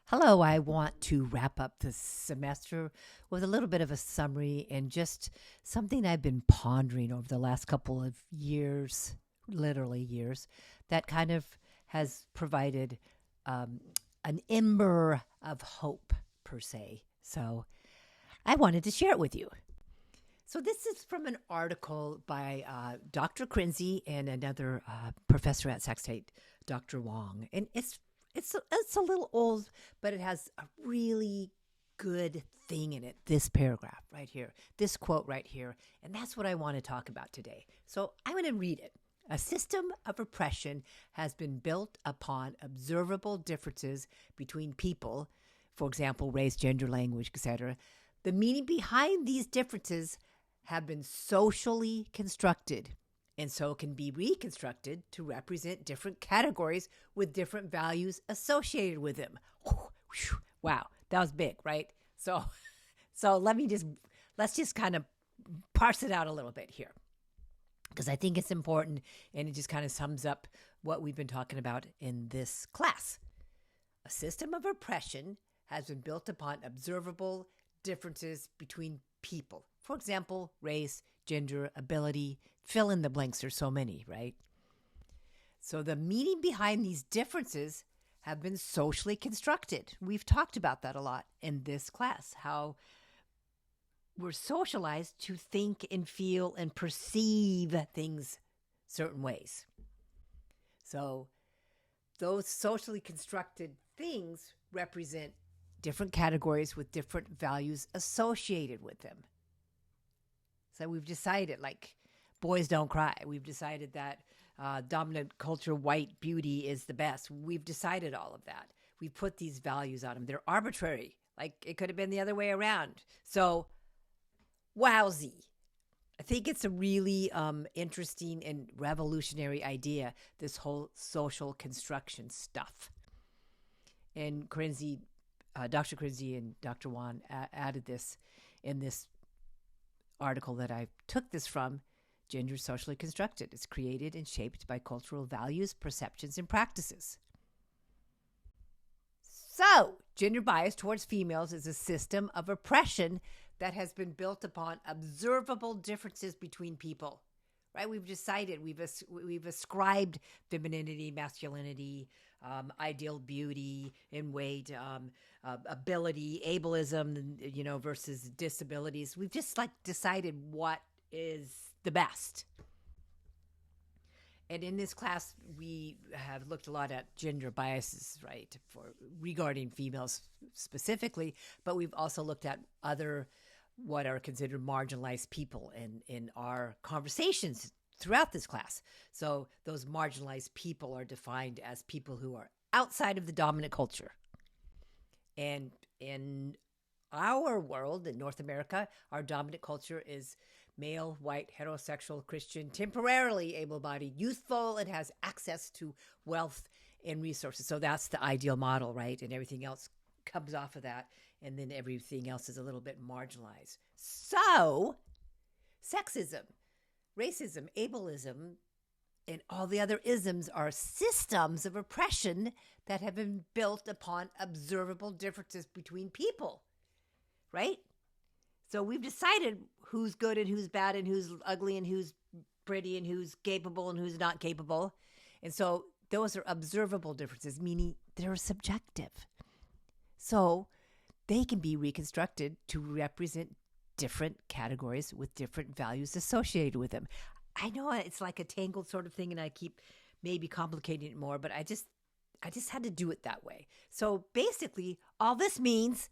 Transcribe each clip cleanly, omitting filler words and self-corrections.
Hello, I want to wrap up this semester with a little bit of a summary and just something I've been pondering over the last couple of years, literally years, that kind of has provided um, an ember of hope, per se. So I wanted to share it with you. So this is from an article by Dr. Crinzy and another professor at Sac State, Dr. Wong, and it's a little old, but it has a really good thing in it. This paragraph right here, this quote right here, and that's what I want to talk about today. So I'm going to read it. A system of oppression has been built upon observable differences between people, for example, race, gender, language, etc. The meaning behind these differences have been socially constructed and so can be reconstructed to represent different categories with different values associated with them. Wow, that was big, right? So let's just kind of parse it out a little bit here because I think it's important and it just kind of sums up what we've been talking about in this class. A system of oppression has been built upon observable differences between people. For example, race, gender, ability, fill in the blanks. There's so many, right? So the meaning behind these differences have been socially constructed. We've talked about that a lot in this class, how we're socialized to think and feel and perceive things certain ways. So those socially constructed things represent different categories with different values associated with them. So we've decided, like, boys don't cry. We've decided that dominant culture, white beauty is the best. We've decided all of that. We've put these values on them. They're arbitrary. Like, it could have been the other way around. So, wowsy. I think it's a really interesting and revolutionary idea, this whole social construction stuff. And Dr. Crinzy and Dr. Wan added this in this article that I took this from. Gender is socially constructed. It's created and shaped by cultural values, perceptions, and practices. So, gender bias towards females is a system of oppression that has been built upon observable differences between people. Right? We've decided, we've ascribed femininity, masculinity, ideal beauty and weight, ability, ableism, versus disabilities. We've just decided what is the best. And in this class, we have looked a lot at gender biases, right, regarding females specifically, but we've also looked at other what are considered marginalized people in our conversations throughout this class. So those marginalized people are defined as people who are outside of the dominant culture. And in our world, in North America, our dominant culture is male, white, heterosexual, Christian, temporarily able-bodied, youthful, and has access to wealth and resources. So that's the ideal model, right? And everything else comes off of that, and then everything else is a little bit marginalized. So sexism, racism, ableism, and all the other isms are systems of oppression that have been built upon observable differences between people, right? So we've decided who's good and who's bad and who's ugly and who's pretty and who's capable and who's not capable. And so those are observable differences, meaning they're subjective. So they can be reconstructed to represent different categories with different values associated with them. I know it's like a tangled sort of thing, and I keep maybe complicating it more, but I just had to do it that way. So basically, all this means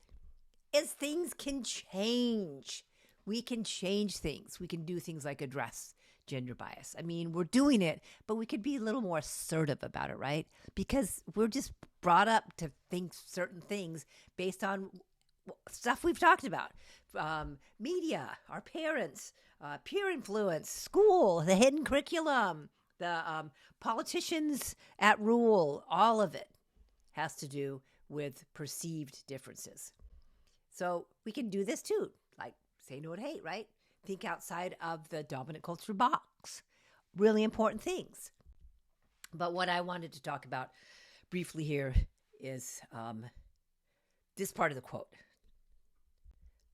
is things can change. We can change things. We can do things like address gender bias. I mean, we're doing it, but we could be a little more assertive about it, right? Because we're just brought up to think certain things based on stuff we've talked about. Media, our parents, peer influence, school, the hidden curriculum, the politicians at rule, all of it has to do with perceived differences. So we can do this too, like say no to hate, right? Think outside of the dominant culture box. Really important things. But what I wanted to talk about briefly here is This part of the quote: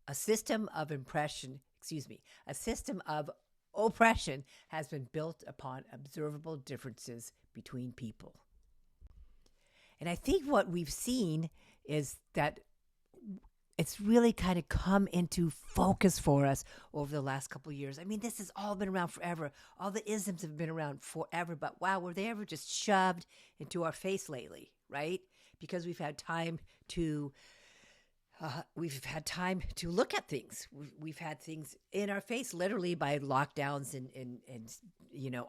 a system of impression, excuse me, a system of oppression has been built upon observable differences between people. And I think what we've seen is that it's really kind of come into focus for us over the last couple of years. I mean, this has all been around forever. All the isms have been around forever, but wow, were they ever just shoved into our face lately, right? Because we've had time to look at things. We've had things in our face, literally by lockdowns and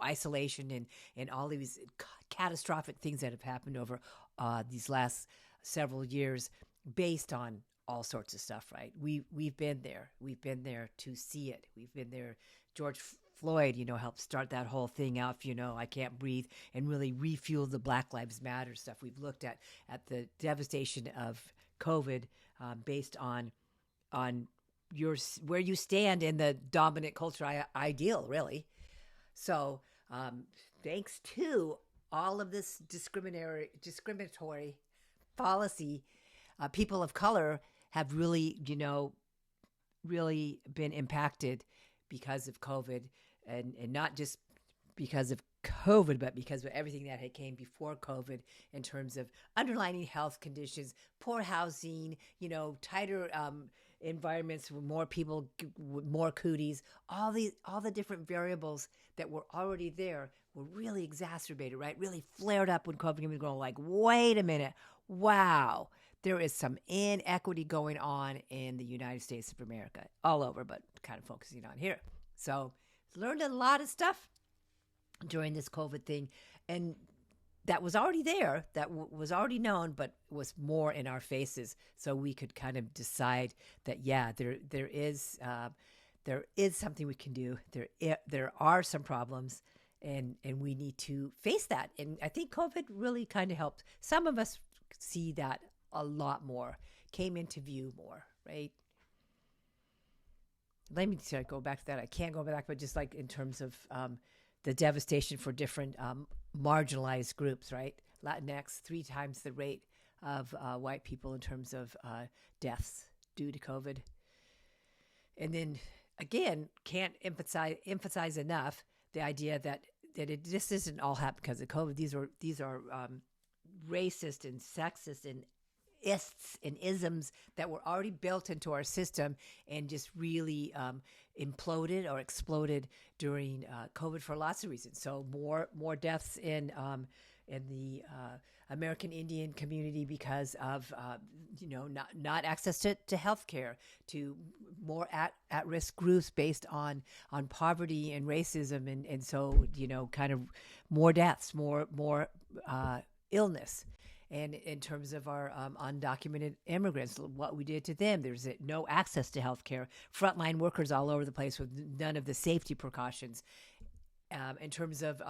isolation and all these catastrophic things that have happened over these last several years, based on all sorts of stuff. Right? We've been there. We've been there to see it. We've been there. George Floyd, helped start that whole thing out. I can't breathe, and really refuel the Black Lives Matter stuff. We've looked at the devastation of COVID, based on where you stand in the dominant culture ideal, really. So, thanks to all of this discriminatory policy, people of color have really, really been impacted because of COVID, and not just because of COVID, but because of everything that had came before COVID in terms of underlying health conditions, poor housing, tighter environments with more people, with more cooties, all the different variables that were already there were really exacerbated, right? Really flared up when COVID was going, like, wait a minute, wow, there is some inequity going on in the United States of America, all over, but kind of focusing on here. So learned a lot of stuff during this COVID thing, and that was already there, that was already known, but was more in our faces. So we could kind of decide that, yeah, there is something we can do. There are some problems, and we need to face that. And I think COVID really kind of helped some of us see that a lot more, came into view more, right? Let me go back to that. I can't go back, but just like in terms of the devastation for different marginalized groups, right? Latinx, 3 times the rate of white people in terms of deaths due to COVID. And then again, can't emphasize enough the idea that it just isn't all happened because of COVID. These are racist and sexist and ists and isms that were already built into our system and just really imploded or exploded during COVID for lots of reasons. So more deaths in the American Indian community because of not access to health care, to more at risk groups based on poverty and racism, and so kind of more deaths, more illness. And in terms of our undocumented immigrants, what we did to them, there's no access to health care, frontline workers all over the place with none of the safety precautions. In terms of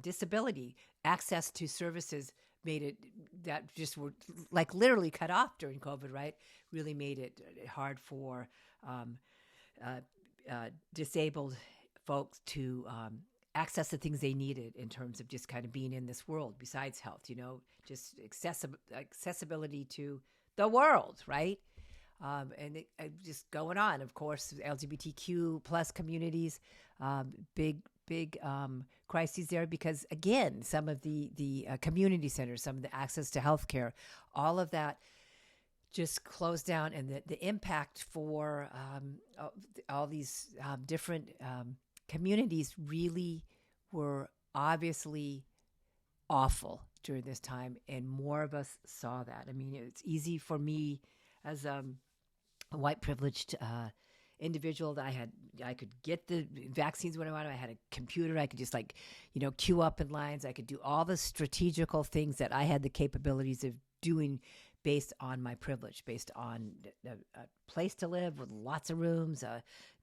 disability, access to services made it that just were like literally cut off during COVID, right? Really made it hard for disabled folks to access the things they needed in terms of just kind of being in this world besides health, just accessibility to the world, right? And just going on, of course, LGBTQ plus communities, big crises there because, again, some of the community centers, some of the access to healthcare, all of that just closed down, and the impact for all these different communities really were obviously awful during this time, and more of us saw that. I mean, it's easy for me as a white privileged individual that I could get the vaccines when I wanted. I had a computer. I could just queue up in lines. I could do all the strategical things that I had the capabilities of doing based on my privilege, based on a place to live with lots of rooms,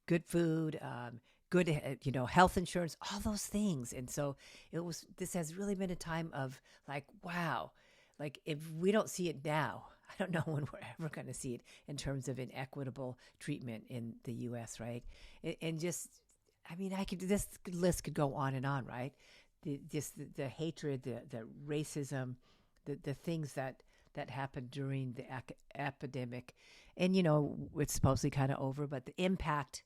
good food, good, health insurance, all those things. And so this has really been a time of wow, if we don't see it now, I don't know when we're ever going to see it in terms of inequitable treatment in the U.S., right? And just, I mean, this list could go on and on, right? The hatred, the racism, the things that that happened during the epidemic, and it's supposedly kind of over, but the impact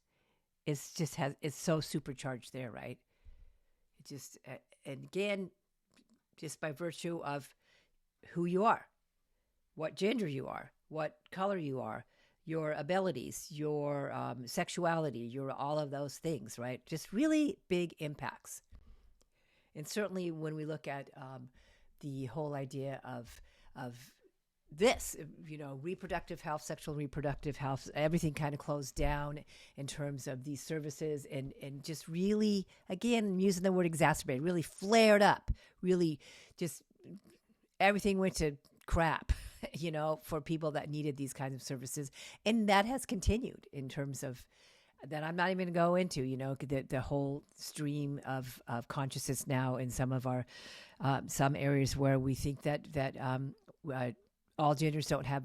is just has it's so supercharged there, right? It just and again, just by virtue of who you are, what gender you are, what color you are, your abilities, your sexuality, your all of those things, right? Just really big impacts. And certainly when we look at the whole idea of this, reproductive health, sexual and reproductive health, everything kind of closed down in terms of these services, and just really, again, I'm using the word exacerbate, really flared up, really just everything went to crap, for people that needed these kinds of services. And that has continued in terms of that I'm not even going to go into, the whole stream of consciousness now in some of our, some areas where we think that all genders don't have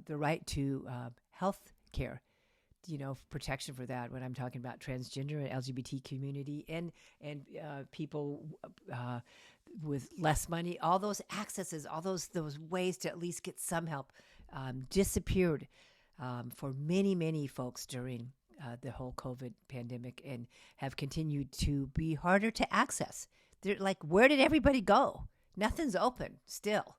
the right to health care, protection for that. When I'm talking about transgender and LGBT community and people with less money, all those accesses, all those ways to at least get some help disappeared for many folks during the whole COVID pandemic, and have continued to be harder to access. They're like, where did everybody go? Nothing's open still.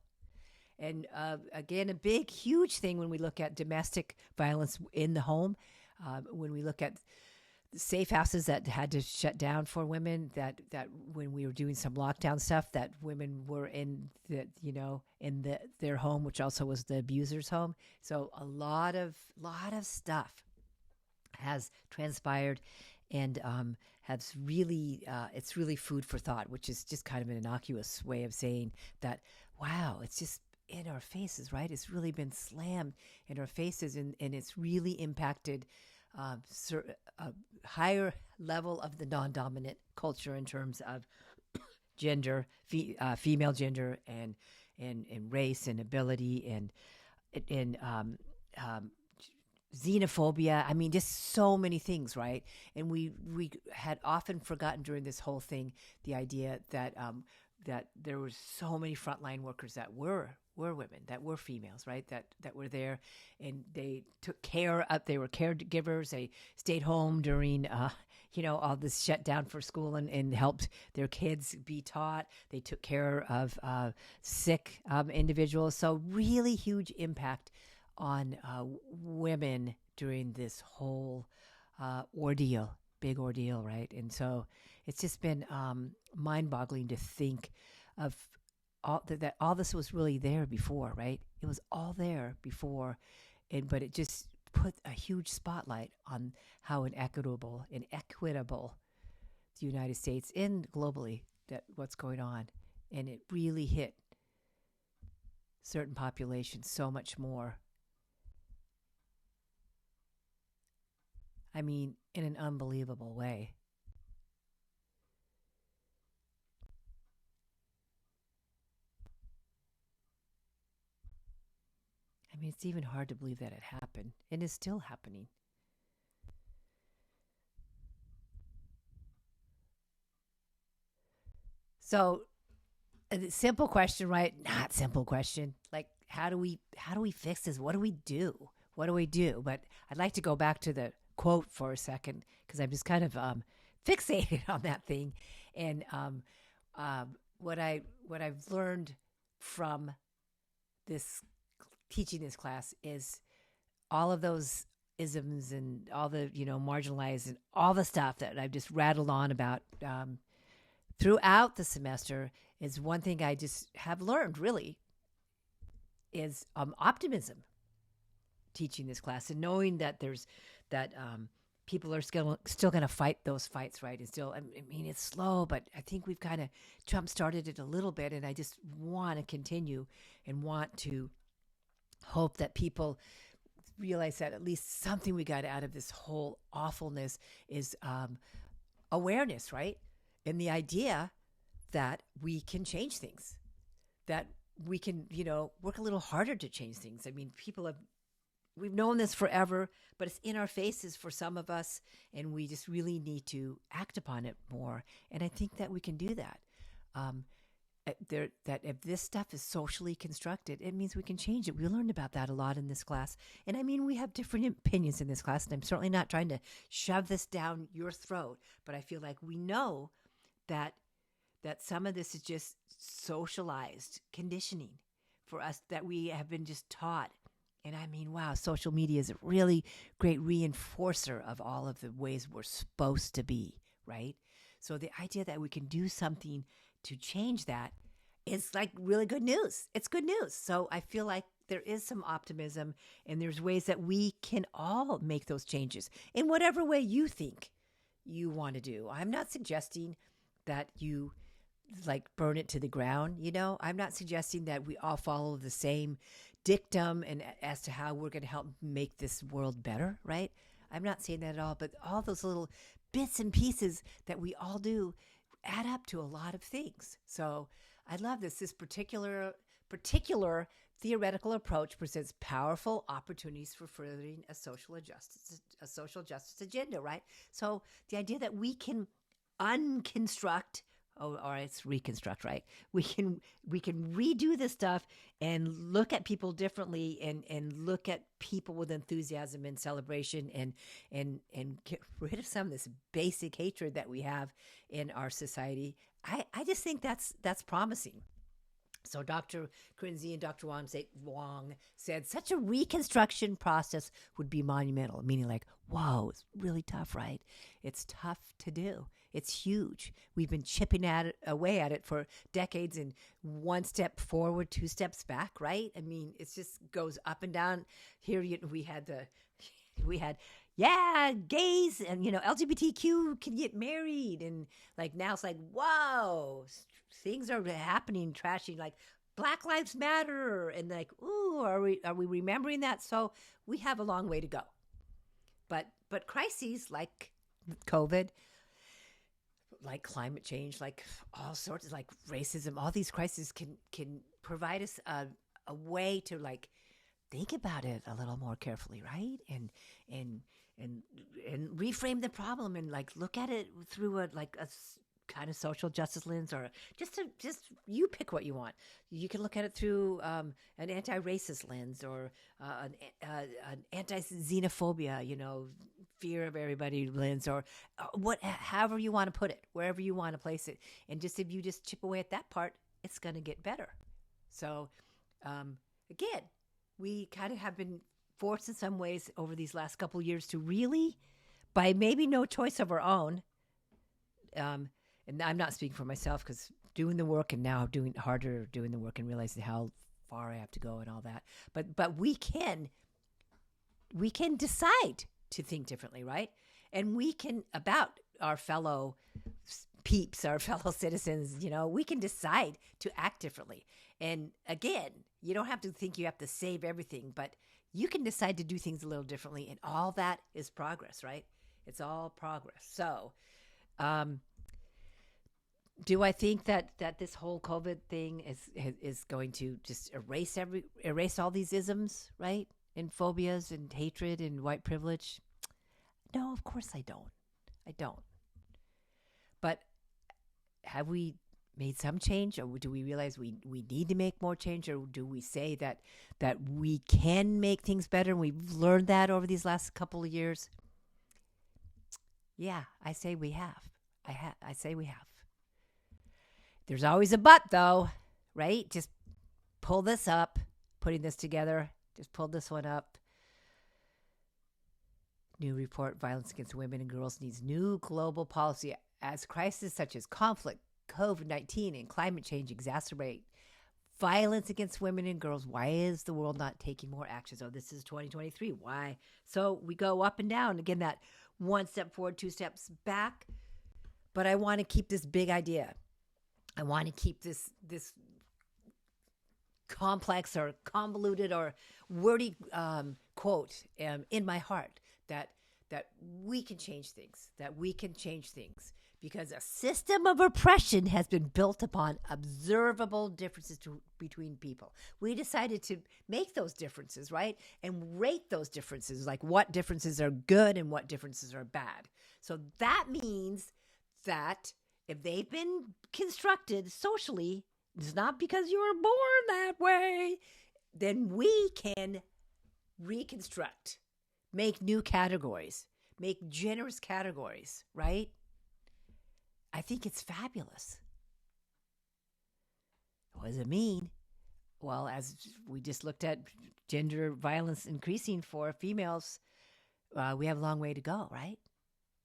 And again, a big, huge thing when we look at domestic violence in the home, when we look at safe houses that had to shut down for women, that when we were doing some lockdown stuff, that women were in their home, which also was the abuser's home. So a lot of stuff has transpired, and has really it's really food for thought, which is just kind of an innocuous way of saying that. Wow, it's just in our faces, right? It's really been slammed in our faces, and it's really impacted a higher level of the non-dominant culture in terms of gender, female gender, and race and ability, and xenophobia. I mean, just so many things, right? And we had often forgotten during this whole thing the idea that that there were so many frontline workers that were women, that were females, right? That were there, and they took care of. They were caregivers. They stayed home during, all this shutdown for school, and helped their kids be taught. They took care of sick individuals. So really huge impact on women during this whole ordeal, big ordeal, right? And so it's just been mind-boggling to think of that all this was really there before, right? It was all there before, but it just put a huge spotlight on how inequitable the United States and globally, that what's going on, and it really hit certain populations so much more. I mean, in an unbelievable way. I mean, it's even hard to believe that it happened, and is still happening. So, a simple question, right? Not simple question. Like, how do we fix this? What do we do? What do we do? But I'd like to go back to the quote for a second, because I'm just kind of fixated on that thing, and what I've learned from this teaching this class is all of those isms and all the marginalized and all the stuff that I've just rattled on about throughout the semester is one thing I just have learned really is optimism teaching this class, and knowing that there's that people are still going to fight those fights, right? And still, I mean, it's slow, but I think we've kind of jump started it a little bit, and I just want to continue and want to hope that people realize that at least something we got out of this whole awfulness is awareness, right? And the idea that we can change things, that we can, work a little harder to change things. I mean, we've known this forever, but it's in our faces for some of us, and we just really need to act upon it more. And I think that we can do that. that if this stuff is socially constructed, it means we can change it. We learned about that a lot in this class. And I mean, we have different opinions in this class, and I'm certainly not trying to shove this down your throat, but I feel like we know that some of this is just socialized conditioning for us that we have been just taught. And I mean, wow, social media is a really great reinforcer of all of the ways we're supposed to be, right? So the idea that we can do something to change that is like really good news. It's good news. So I feel like there is some optimism, and there's ways that we can all make those changes in whatever way you think you want to do. I'm not suggesting that you like burn it to the ground. I'm not suggesting that we all follow the same dictum and as to how we're going to help make this world better, right? I'm not saying that at all, but all those little bits and pieces that we all do add up to a lot of things. So I love this. This particular theoretical approach presents powerful opportunities for furthering a social justice agenda, right? So the idea that we can unconstruct, or it's reconstruct, right? We can redo this stuff and look at people differently, and look at people with enthusiasm and celebration, and get rid of some of this basic hatred that we have in our society. I just think that's promising. So Dr. Krinzi and Dr. Wong said such a reconstruction process would be monumental, meaning like, whoa, it's really tough, right? It's tough to do. It's huge. We've been chipping away at it for decades, and one step forward, two steps back, right? I mean, it just goes up and down. Here we had gays and LGBTQ can get married, and like now it's like, whoa, things are happening, trashing, like Black Lives Matter, and like, ooh, are we remembering that? So we have a long way to go. But crises like COVID, like climate change, like all sorts of like racism, all these crises can provide us a way to like think about it a little more carefully, right? And reframe the problem, and like look at it through a kind of social justice lens, or just you pick what you want. You can look at it through an anti-racist lens, or an anti-xenophobia, fear of everybody lens, or however you want to put it, wherever you want to place it. And just if you just chip away at that part, it's going to get better. So again, we kind of have been forced in some ways over these last couple of years to really, by maybe no choice of our own, and I'm not speaking for myself, because doing the work and now doing the work and realizing how far I have to go and all that. But we can decide to think differently, right? And we can, about our fellow peeps, our fellow citizens, we can decide to act differently. And again, you don't have to think you have to save everything, but you can decide to do things a little differently, and all that is progress, right? It's all progress. So, do I think that this whole COVID thing is going to just erase all these isms, right? And phobias and hatred and white privilege? No, of course I don't. But have we made some change, or do we realize we need to make more change, or do we say that we can make things better, and we've learned that over these last couple of years? Yeah, I say we have. I say we have. There's always a but, though, right? Just pull this up, putting this together. Just pull this one up. New report, violence against women and girls needs new global policy as crises such as conflict, COVID-19, and climate change exacerbate violence against women and girls. Why is the world not taking more action? So this is 2023. Why? So we go up and down. Again, that one step forward, two steps back. But I want to keep this big idea. I want to keep this complex or convoluted or wordy quote in my heart that we can change things, because a system of oppression has been built upon observable differences between people. We decided to make those differences, right? And rate those differences, like what differences are good and what differences are bad. So that means that if they've been constructed socially It's not because you were born that way. Then we can reconstruct, make new categories, make generous categories, right? I think it's fabulous. What does it mean? Well, as we just looked at gender violence increasing for females, we have a long way to go, right?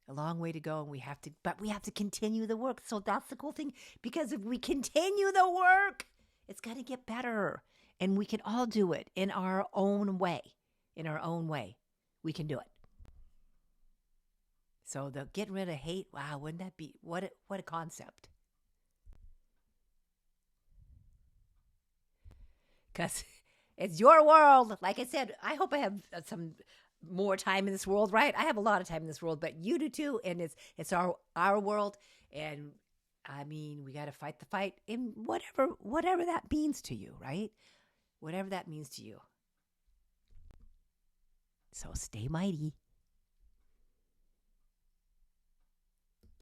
A long way to go, and but we have to continue the work. So that's the cool thing, because if we continue the work, it's going to get better, and we can all do it in our own way. In our own way, we can do it. So the getting rid of hate, wow, wouldn't that be what a concept? Because it's your world. Like I said, I hope I have some more time in this world, right? I have a lot of time in this world, but you do too, and it's our world, and I mean, we got to fight the fight in whatever that means to you, right? Whatever that means to you. So stay mighty.